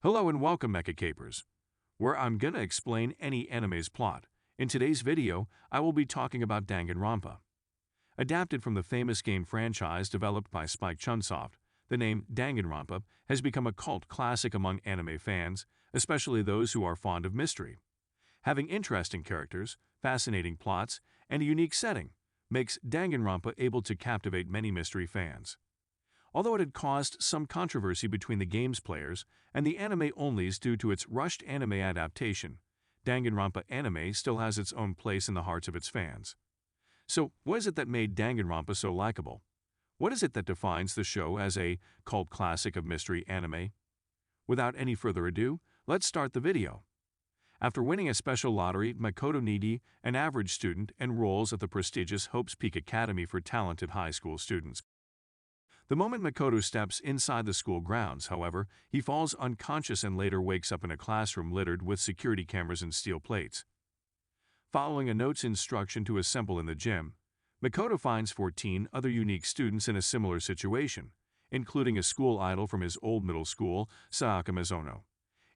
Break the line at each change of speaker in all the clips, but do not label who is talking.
Hello and welcome, Mecha Capers, where I'm gonna explain any anime's plot. In today's video, I will be talking about Danganronpa. Adapted from the famous game franchise developed by Spike Chunsoft, the name Danganronpa has become a cult classic among anime fans, especially those who are fond of mystery. Having interesting characters, fascinating plots, and a unique setting makes Danganronpa able to captivate many mystery fans. Although it had caused some controversy between the game's players and the anime-onlys due to its rushed anime adaptation, Danganronpa anime still has its own place in the hearts of its fans. So, what is it that made Danganronpa so likable? What is it that defines the show as a cult classic of mystery anime? Without any further ado, let's start the video. After winning a special lottery, Makoto Naegi, an average student, enrolls at the prestigious Hope's Peak Academy for talented high school students. The moment Makoto steps inside the school grounds, however, he falls unconscious and later wakes up in a classroom littered with security cameras and steel plates. Following a note's instruction to assemble in the gym, Makoto finds 14 other unique students in a similar situation, including a school idol from his old middle school, Sayaka Mizuno.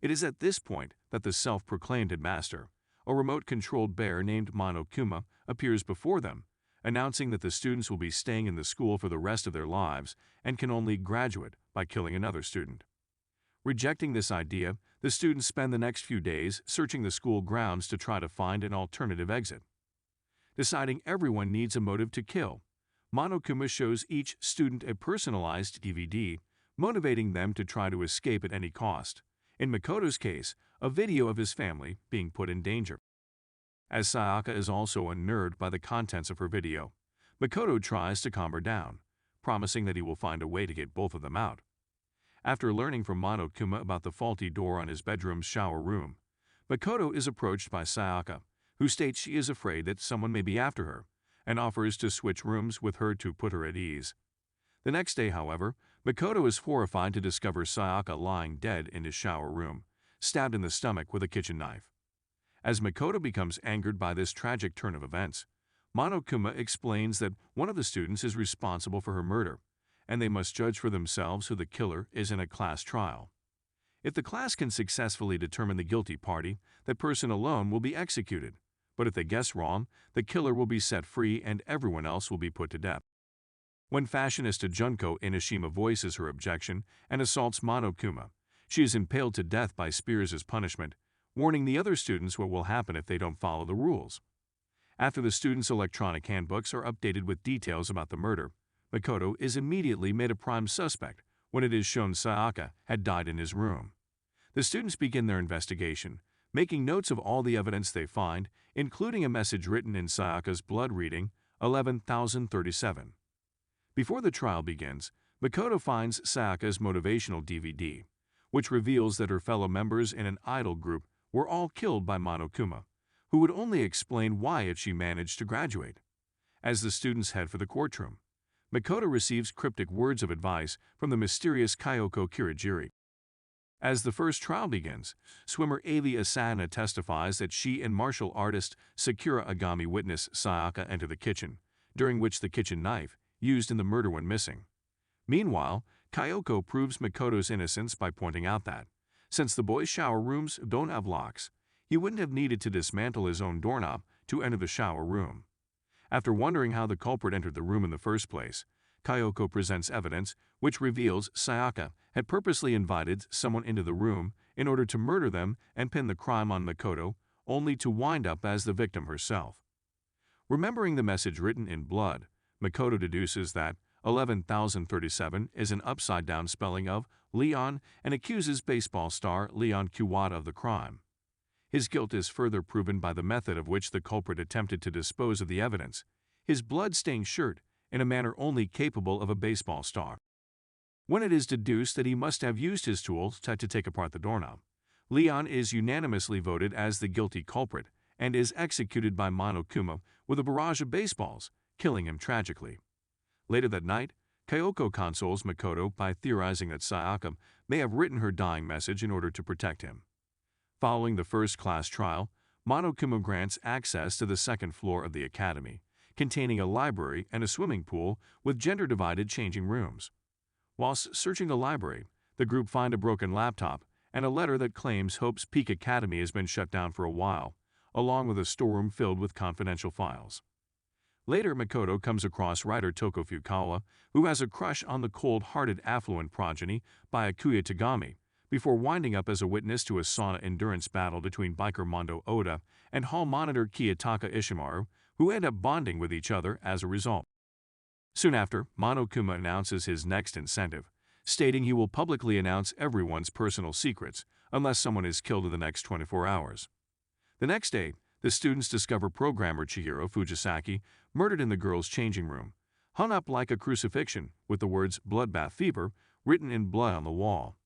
It is at this point that the self-proclaimed headmaster, a remote-controlled bear named Monokuma, appears before them, announcing that the students will be staying in the school for the rest of their lives and can only graduate by killing another student. Rejecting this idea, the students spend the next few days searching the school grounds to try to find an alternative exit. Deciding everyone needs a motive to kill, Monokuma shows each student a personalized DVD, motivating them to try to escape at any cost. In Makoto's case, a video of his family being put in danger. As Sayaka is also unnerved by the contents of her video, Makoto tries to calm her down, promising that he will find a way to get both of them out. After learning from Monokuma about the faulty door on his bedroom's shower room, Makoto is approached by Sayaka, who states she is afraid that someone may be after her, and offers to switch rooms with her to put her at ease. The next day, however, Makoto is horrified to discover Sayaka lying dead in his shower room, stabbed in the stomach with a kitchen knife. As Makoto becomes angered by this tragic turn of events, Monokuma explains that one of the students is responsible for her murder, and they must judge for themselves who the killer is in a class trial. If the class can successfully determine the guilty party, that person alone will be executed, but if they guess wrong, the killer will be set free and everyone else will be put to death. When fashionista Junko Inoshima voices her objection and assaults Monokuma, she is impaled to death by spears as punishment, warning the other students what will happen if they don't follow the rules. After the students' electronic handbooks are updated with details about the murder, Makoto is immediately made a prime suspect when it is shown Sayaka had died in his room. The students begin their investigation, making notes of all the evidence they find, including a message written in Sayaka's blood reading 11,037. Before the trial begins, Makoto finds Sayaka's motivational DVD, which reveals that her fellow members in an idol group were all killed by Monokuma, who would only explain why if she managed to graduate. As the students head for the courtroom, Makoto receives cryptic words of advice from the mysterious Kyoko Kirigiri. As the first trial begins, swimmer Avi Asana testifies that she and martial artist Sakura Agami witness Sayaka enter the kitchen, during which the kitchen knife used in the murder went missing. Meanwhile, Kyoko proves Makoto's innocence by pointing out that, since the boys' shower rooms don't have locks, he wouldn't have needed to dismantle his own doorknob to enter the shower room. After wondering how the culprit entered the room in the first place, Kyoko presents evidence which reveals Sayaka had purposely invited someone into the room in order to murder them and pin the crime on Makoto, only to wind up as the victim herself. Remembering the message written in blood, Makoto deduces that 11,037 is an upside-down spelling of Leon and accuses baseball star Leon Kuwata of the crime. His guilt is further proven by the method of which the culprit attempted to dispose of the evidence, his blood-stained shirt, in a manner only capable of a baseball star. When it is deduced that he must have used his tools to take apart the doorknob, Leon is unanimously voted as the guilty culprit and is executed by Monokuma with a barrage of baseballs, killing him tragically. Later that night, Kyoko consoles Makoto by theorizing that Sayaka may have written her dying message in order to protect him. Following the first class trial, Monokuma grants access to the second floor of the academy, containing a library and a swimming pool with gender-divided changing rooms. Whilst searching the library, the group find a broken laptop and a letter that claims Hope's Peak Academy has been shut down for a while, along with a storeroom filled with confidential files. Later, Makoto comes across writer Toko Fukawa, who has a crush on the cold-hearted affluent progeny Byakuya Tagami, before winding up as a witness to a sauna endurance battle between biker Mondo Oda and hall monitor Kiyotaka Ishimaru, who end up bonding with each other as a result. Soon after, Monokuma announces his next incentive, stating he will publicly announce everyone's personal secrets unless someone is killed in the next 24 hours. The next day, the students discover programmer Chihiro Fujisaki murdered in the girls' changing room, hung up like a crucifixion with the words "bloodbath fever" written in blood on the wall.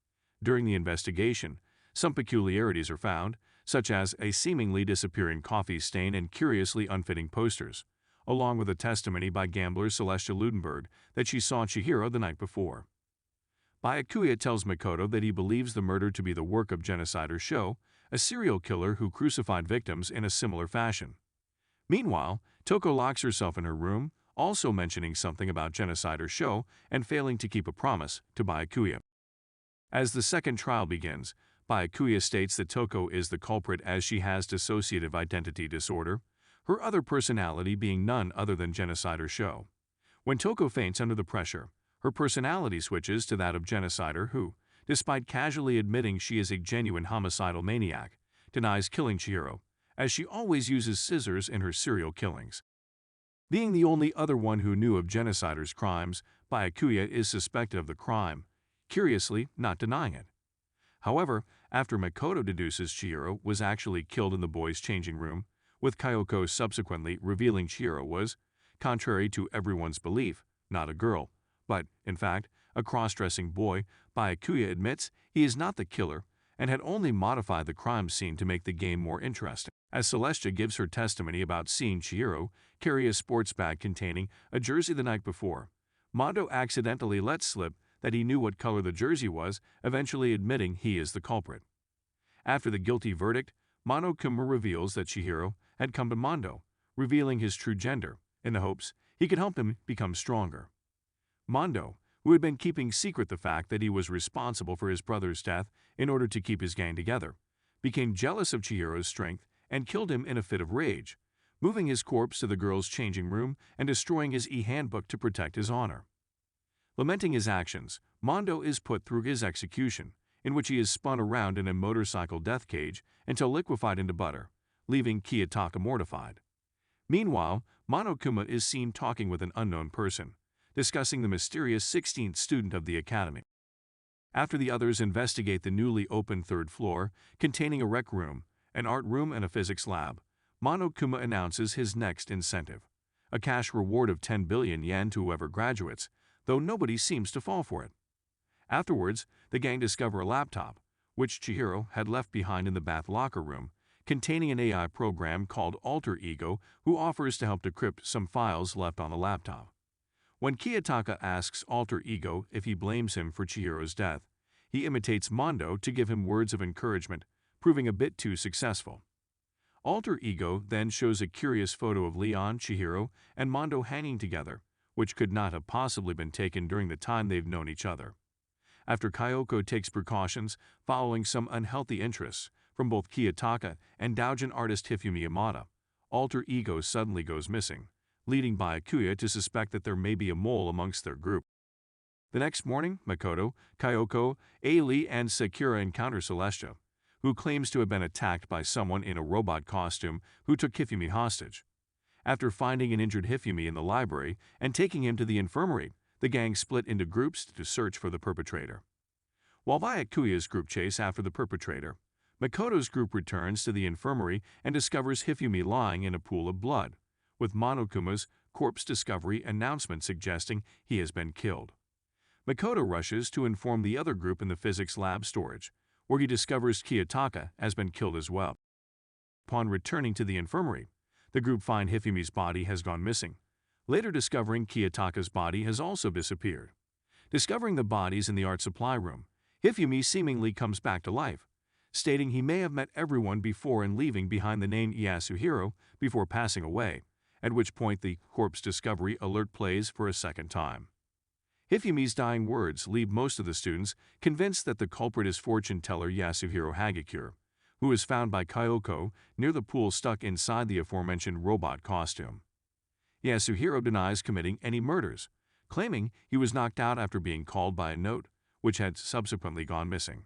During the investigation, some peculiarities are found, such as a seemingly disappearing coffee stain and curiously unfitting posters, along with a testimony by gambler Celestia Ludenberg that she saw Chihiro the night before. Byakuya tells Makoto that he believes the murder to be the work of Genocider Sho, a serial killer who crucified victims in a similar fashion. Meanwhile, Toko locks herself in her room, also mentioning something about Genocider Sho and failing to keep a promise to Byakuya. As the second trial begins, Byakuya states that Toko is the culprit as she has dissociative identity disorder, her other personality being none other than Genocider Sho. When Toko faints under the pressure, her personality switches to that of Genocider who, despite casually admitting she is a genuine homicidal maniac, denies killing Chihiro, as she always uses scissors in her serial killings. Being the only other one who knew of Genocider's crimes, Byakuya is suspected of the crime, curiously not denying it. However, after Makoto deduces Chihiro was actually killed in the boys' changing room, with Kyoko subsequently revealing Chihiro was, contrary to everyone's belief, not a girl, but, in fact, a cross-dressing boy, Byakuya admits he is not the killer and had only modified the crime scene to make the game more interesting. As Celestia gives her testimony about seeing Chihiro carry a sports bag containing a jersey the night before, Mondo accidentally lets slip that he knew what color the jersey was, eventually admitting he is the culprit. After the guilty verdict, Monokuma reveals that Chihiro had come to Mondo, revealing his true gender, in the hopes he could help him become stronger. Mondo, who had been keeping secret the fact that he was responsible for his brother's death in order to keep his gang together, became jealous of Chihiro's strength and killed him in a fit of rage, moving his corpse to the girls' changing room and destroying his e-handbook to protect his honor. Lamenting his actions, Mondo is put through his execution, in which he is spun around in a motorcycle death cage until liquefied into butter, leaving Kiyotaka mortified. Meanwhile, Monokuma is seen talking with an unknown person, discussing the mysterious 16th student of the academy. After the others investigate the newly opened third floor, containing a rec room, an art room, and a physics lab, Monokuma announces his next incentive, a cash reward of 10 billion yen to whoever graduates, though nobody seems to fall for it. Afterwards, the gang discover a laptop, which Chihiro had left behind in the bath locker room, containing an AI program called Alter Ego who offers to help decrypt some files left on the laptop. When Kiyotaka asks Alter Ego if he blames him for Chihiro's death, he imitates Mondo to give him words of encouragement, proving a bit too successful. Alter Ego then shows a curious photo of Leon, Chihiro, and Mondo hanging together, which could not have possibly been taken during the time they've known each other. After Kyoko takes precautions following some unhealthy interests from both Kiyotaka and doujin artist Hifumi Yamada, Alter Ego suddenly goes missing, leading Byakuya to suspect that there may be a mole amongst their group. The next morning, Makoto, Kyoko, Ailey, and Sakura encounter Celestia, who claims to have been attacked by someone in a robot costume who took Hifumi hostage. After finding an injured Hifumi in the library and taking him to the infirmary, the gang split into groups to search for the perpetrator. While Byakuya's group chase after the perpetrator, Makoto's group returns to the infirmary and discovers Hifumi lying in a pool of blood, with Monokuma's corpse discovery announcement suggesting he has been killed. Makoto rushes to inform the other group in the physics lab storage, where he discovers Kiyotaka has been killed as well. Upon returning to the infirmary, the group find Hifumi's body has gone missing, later discovering Kiyotaka's body has also disappeared. Discovering the bodies in the art supply room, Hifumi seemingly comes back to life, stating he may have met everyone before and leaving behind the name Yasuhiro before passing away, at which point the corpse discovery alert plays for a second time. Hifumi's dying words leave most of the students convinced that the culprit is fortune teller Yasuhiro Hagakure, who is found by Kyoko near the pool stuck inside the aforementioned robot costume. Yasuhiro denies committing any murders, claiming he was knocked out after being called by a note, which had subsequently gone missing.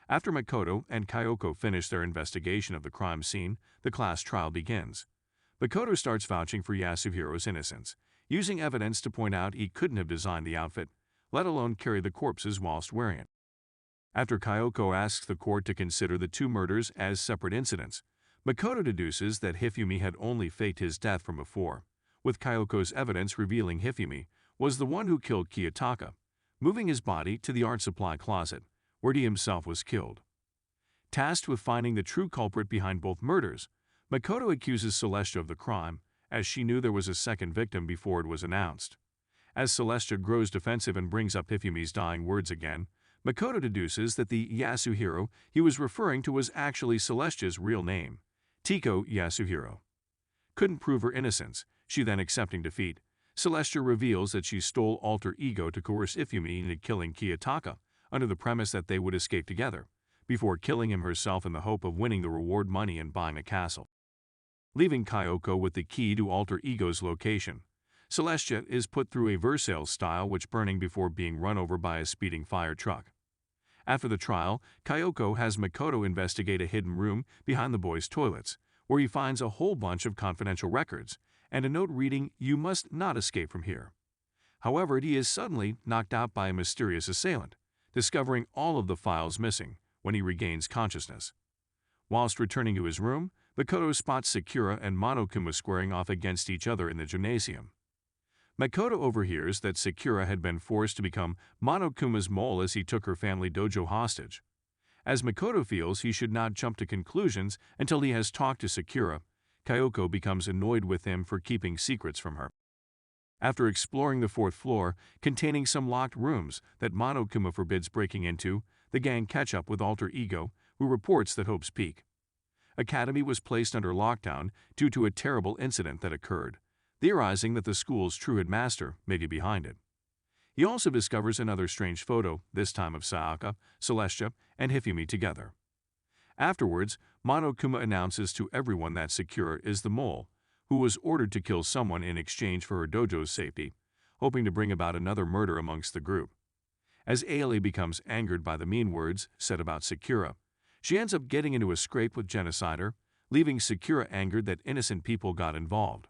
After Makoto and Kyoko finish their investigation of the crime scene, the class trial begins. Makoto starts vouching for Yasuhiro's innocence, using evidence to point out he couldn't have designed the outfit, let alone carry the corpses whilst wearing it. After Kyoko asks the court to consider the two murders as separate incidents, Makoto deduces that Hifumi had only faked his death from before, with Kyoko's evidence revealing Hifumi was the one who killed Kiyotaka, moving his body to the art supply closet, where he himself was killed. Tasked with finding the true culprit behind both murders, Makoto accuses Celestia of the crime, as she knew there was a second victim before it was announced. As Celestia grows defensive and brings up Hifumi's dying words again, Makoto deduces that the Yasuhiro he was referring to was actually Celestia's real name, Tiko Yasuhiro. Couldn't prove her innocence, she then accepting defeat. Celestia reveals that she stole alter ego to coerce Hifumi into killing Kiyotaka, under the premise that they would escape together, before killing him herself in the hope of winning the reward money and buying a castle. Leaving Kyoko with the key to alter ego's location, Celestia is put through a Versailles style witch burning before being run over by a speeding fire truck. After the trial, Kyoko has Makoto investigate a hidden room behind the boys' toilets, where he finds a whole bunch of confidential records and a note reading, "You must not escape from here." However, he is suddenly knocked out by a mysterious assailant, discovering all of the files missing when he regains consciousness. Whilst returning to his room, Makoto spots Sakura and Monokuma squaring off against each other in the gymnasium. Makoto overhears that Sakura had been forced to become Monokuma's mole as he took her family dojo hostage. As Makoto feels he should not jump to conclusions until he has talked to Sakura, Kyoko becomes annoyed with him for keeping secrets from her. After exploring the fourth floor, containing some locked rooms that Monokuma forbids breaking into, the gang catch up with Alter Ego, who reports that Hope's Peak Academy was placed under lockdown due to a terrible incident that occurred, theorizing that the school's true headmaster may be behind it. He also discovers another strange photo, this time of Sayaka, Celestia, and Hifumi together. Afterwards, Monokuma announces to everyone that Sakura is the mole, who was ordered to kill someone in exchange for her dojo's safety, hoping to bring about another murder amongst the group. As Ailey becomes angered by the mean words said about Sakura, she ends up getting into a scrape with Genocider, leaving Sakura angered that innocent people got involved.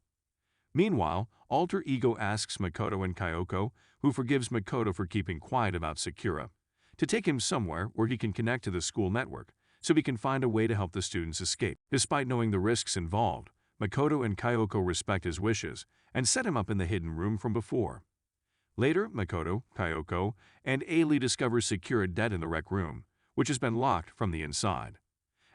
Meanwhile, Alter Ego asks Makoto and Kyoko, who forgives Makoto for keeping quiet about Sakura, to take him somewhere where he can connect to the school network, so he can find a way to help the students escape. Despite knowing the risks involved, Makoto and Kyoko respect his wishes and set him up in the hidden room from before. Later, Makoto, Kyoko, and Ailey discover Sakura dead in the rec room, which has been locked from the inside.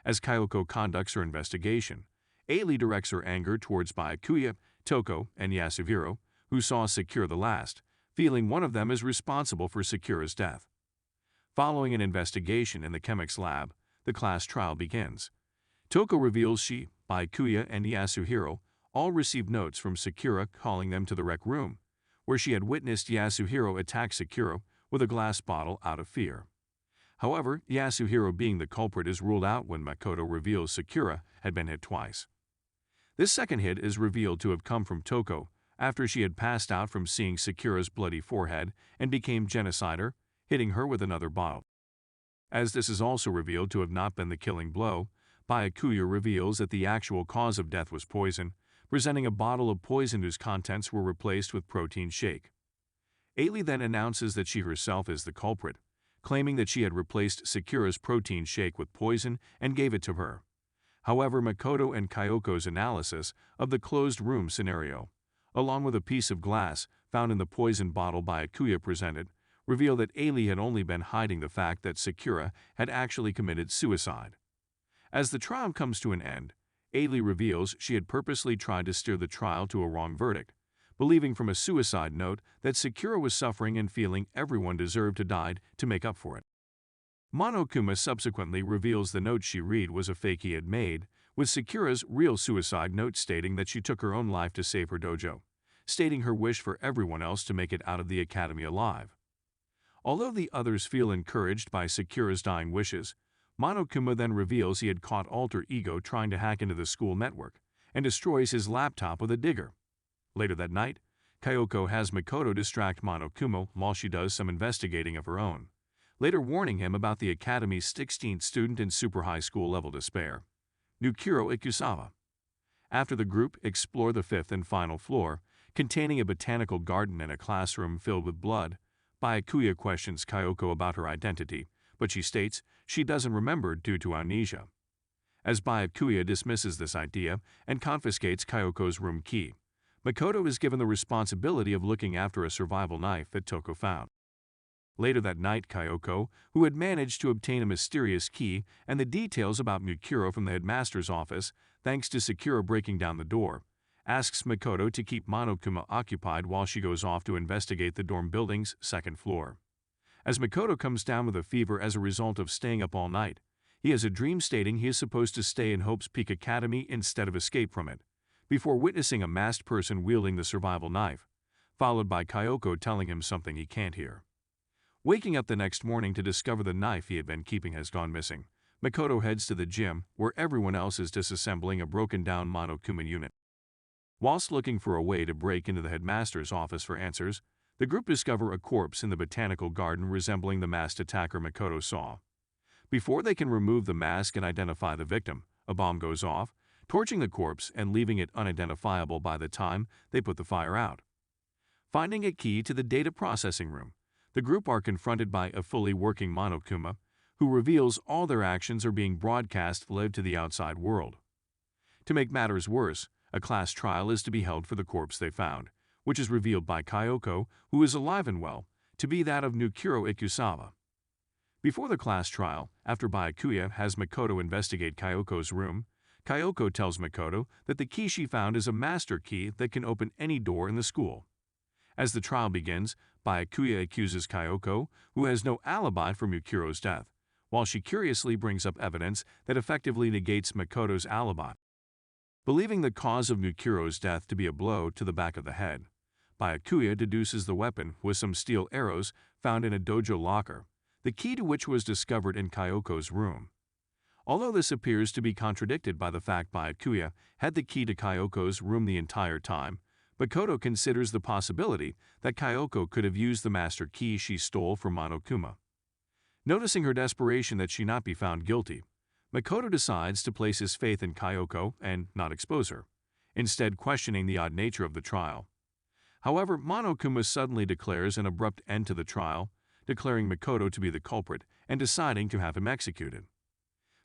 As Kyoko conducts her investigation, Ailey directs her anger towards Byakuya, Toko, and Yasuhiro, who saw Sakura the last, feeling one of them is responsible for Sakura's death. Following an investigation in the chemics lab, the class trial begins. Toko reveals she, Byakuya, and Yasuhiro all received notes from Sakura calling them to the rec room, where she had witnessed Yasuhiro attack Sakura with a glass bottle out of fear. However, Yasuhiro being the culprit is ruled out when Makoto reveals Sakura had been hit twice. This second hit is revealed to have come from Toko after she had passed out from seeing Sakura's bloody forehead and became Genocider, hitting her with another bottle. As this is also revealed to have not been the killing blow, Byakuya reveals that the actual cause of death was poison, presenting a bottle of poison whose contents were replaced with protein shake. Ailey then announces that she herself is the culprit, claiming that she had replaced Sakura's protein shake with poison and gave it to her. However, Makoto and Kyoko's analysis of the closed room scenario, along with a piece of glass found in the poison bottle Byakuya presented, reveal that Ailey had only been hiding the fact that Sakura had actually committed suicide. As the trial comes to an end, Ailey reveals she had purposely tried to steer the trial to a wrong verdict, believing from a suicide note that Sakura was suffering and feeling everyone deserved to die to make up for it. Monokuma subsequently reveals the note she read was a fake he had made, with Sakura's real suicide note stating that she took her own life to save her dojo, stating her wish for everyone else to make it out of the academy alive. Although the others feel encouraged by Sakura's dying wishes, Monokuma then reveals he had caught Alter Ego trying to hack into the school network and destroys his laptop with a digger. Later that night, Kyoko has Makoto distract Monokuma while she does some investigating of her own, later warning him about the academy's 16th student in super high school level despair, Nukuro Ikusawa. After the group explore the 5th and final floor, containing a botanical garden and a classroom filled with blood, Byakuya questions Kyoko about her identity, but she states she doesn't remember due to amnesia. As Byakuya dismisses this idea and confiscates Kyoko's room key, Makoto is given the responsibility of looking after a survival knife that Toko found. Later that night, Kyoko, who had managed to obtain a mysterious key and the details about Mukuro from the headmaster's office, thanks to Sakura breaking down the door, asks Makoto to keep Monokuma occupied while she goes off to investigate the dorm building's 2nd floor. As Makoto comes down with a fever as a result of staying up all night, he has a dream stating he is supposed to stay in Hope's Peak Academy instead of escape from it, before witnessing a masked person wielding the survival knife, followed by Kyoko telling him something he can't hear. Waking up the next morning to discover the knife he had been keeping has gone missing, Makoto heads to the gym where everyone else is disassembling a broken-down Monokuma unit. Whilst looking for a way to break into the headmaster's office for answers, the group discover a corpse in the botanical garden resembling the masked attacker Makoto saw. Before they can remove the mask and identify the victim, a bomb goes off, torching the corpse and leaving it unidentifiable by the time they put the fire out. Finding a key to the data processing room, the group are confronted by a fully working Monokuma, who reveals all their actions are being broadcast live to the outside world. To make matters worse, a class trial is to be held for the corpse they found, which is revealed by Kyoko, who is alive and well, to be that of Nukuro Ikusawa. Before the class trial, after Byakuya has Makoto investigate Kyoko's room, Kyoko tells Makoto that the key she found is a master key that can open any door in the school. As the trial begins, Byakuya accuses Kyoko, who has no alibi for Mukuro's death, while she curiously brings up evidence that effectively negates Makoto's alibi. Believing the cause of Mukuro's death to be a blow to the back of the head, Byakuya deduces the weapon was some steel arrows found in a dojo locker, the key to which was discovered in Kyoko's room. Although this appears to be contradicted by the fact Byakuya had the key to Kyoko's room the entire time, Makoto considers the possibility that Kyoko could have used the master key she stole from Monokuma. Noticing her desperation that she not be found guilty, Makoto decides to place his faith in Kyoko and not expose her, instead questioning the odd nature of the trial. However, Monokuma suddenly declares an abrupt end to the trial, declaring Makoto to be the culprit and deciding to have him executed.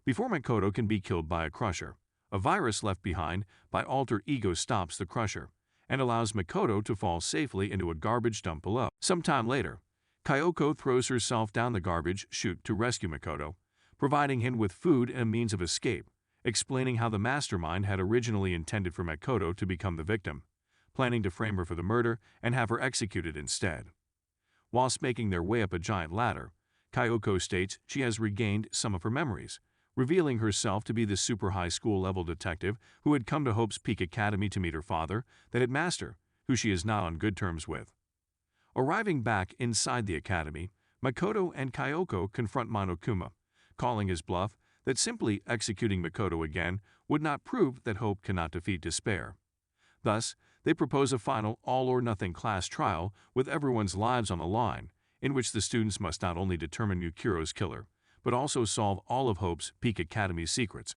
Before Makoto can be killed by a crusher, a virus left behind by Alter Ego stops the crusher and allows Makoto to fall safely into a garbage dump below. Sometime later, Kyoko throws herself down the garbage chute to rescue Makoto, providing him with food and a means of escape, explaining how the mastermind had originally intended for Makoto to become the victim, planning to frame her for the murder and have her executed instead. Whilst making their way up a giant ladder, Kyoko states she has regained some of her memories, revealing herself to be the super high school level detective who had come to Hope's Peak Academy to meet her father, the headmaster, who she is not on good terms with. Arriving back inside the academy, Makoto and Kyoko confront Monokuma, calling his bluff that simply executing Makoto again would not prove that Hope cannot defeat despair. Thus, they propose a final all-or-nothing class trial with everyone's lives on the line, in which the students must not only determine Mukuro's killer, but also solve all of Hope's Peak Academy's secrets.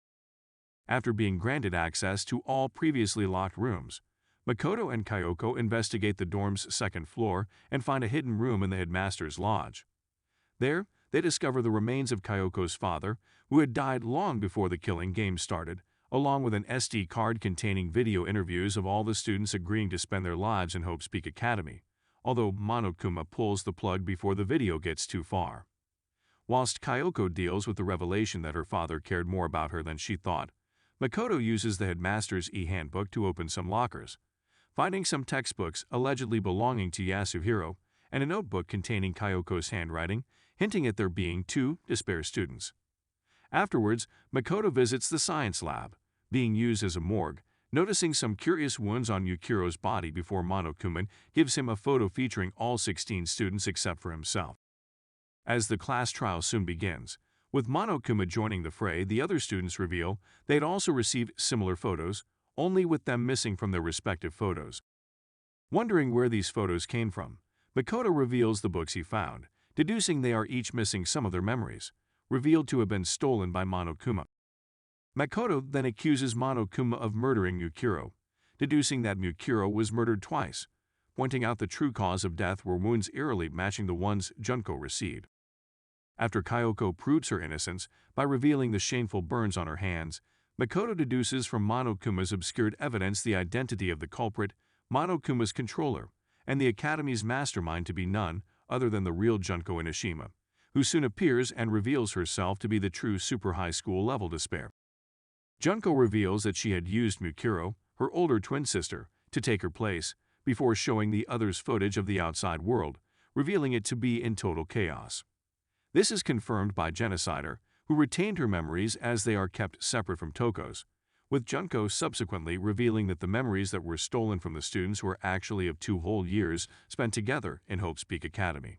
After being granted access to all previously locked rooms, Makoto and Kyoko investigate the dorm's 2nd floor and find a hidden room in the headmaster's lodge. There, they discover the remains of Kyoko's father, who had died long before the killing game started, along with an SD card containing video interviews of all the students agreeing to spend their lives in Hope's Peak Academy, although Monokuma pulls the plug before the video gets too far. Whilst Kyoko deals with the revelation that her father cared more about her than she thought, Makoto uses the headmaster's e-handbook to open some lockers, finding some textbooks allegedly belonging to Yasuhiro and a notebook containing Kyoko's handwriting, hinting at there being 2 despair students. Afterwards, Makoto visits the science lab, being used as a morgue, noticing some curious wounds on Yukiro's body before Monokuma gives him a photo featuring all 16 students except for himself. As the class trial soon begins, with Monokuma joining the fray, the other students reveal they had also received similar photos, only with them missing from their respective photos. Wondering where these photos came from, Makoto reveals the books he found, deducing they are each missing some of their memories, revealed to have been stolen by Monokuma. Makoto then accuses Monokuma of murdering Yukiro, deducing that Yukiro was murdered twice, pointing out the true cause of death were wounds eerily matching the ones Junko received. After Kyoko proves her innocence by revealing the shameful burns on her hands, Makoto deduces from Monokuma's obscured evidence the identity of the culprit, Monokuma's controller, and the Academy's mastermind to be none other than the real Junko Inoshima, who soon appears and reveals herself to be the true super high school level despair. Junko reveals that she had used Mukuro, her older twin sister, to take her place, before showing the others footage of the outside world, revealing it to be in total chaos. This is confirmed by Genocider, who retained her memories as they are kept separate from Toko's, with Junko subsequently revealing that the memories that were stolen from the students were actually of 2 whole years spent together in Hope's Peak Academy.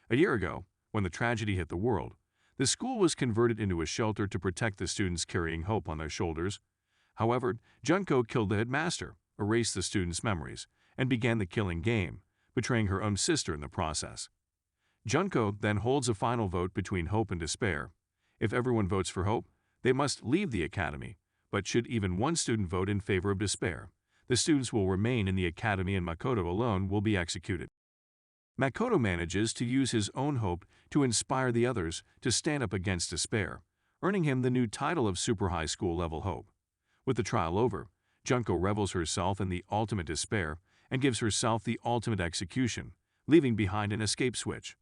A year ago, when the tragedy hit the world, the school was converted into a shelter to protect the students carrying Hope on their shoulders. However, Junko killed the headmaster, erased the students' memories, and began the killing game, betraying her own sister in the process. Junko then holds a final vote between hope and despair. If everyone votes for hope, they must leave the academy, but should even one student vote in favor of despair, the students will remain in the academy and Makoto alone will be executed. Makoto manages to use his own hope to inspire the others to stand up against despair, earning him the new title of Super High School Level Hope. With the trial over, Junko revels herself in the ultimate despair and gives herself the ultimate execution, leaving behind an escape switch.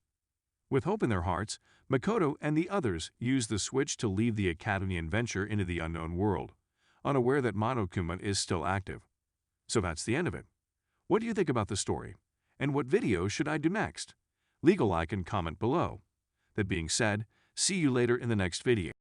With hope in their hearts, Makoto and the others use the switch to leave the academy and venture into the unknown world, unaware that Monokuma is still active. So that's the end of it. What do you think about the story? And what video should I do next? Leave a like and comment below. That being said, see you later in the next video.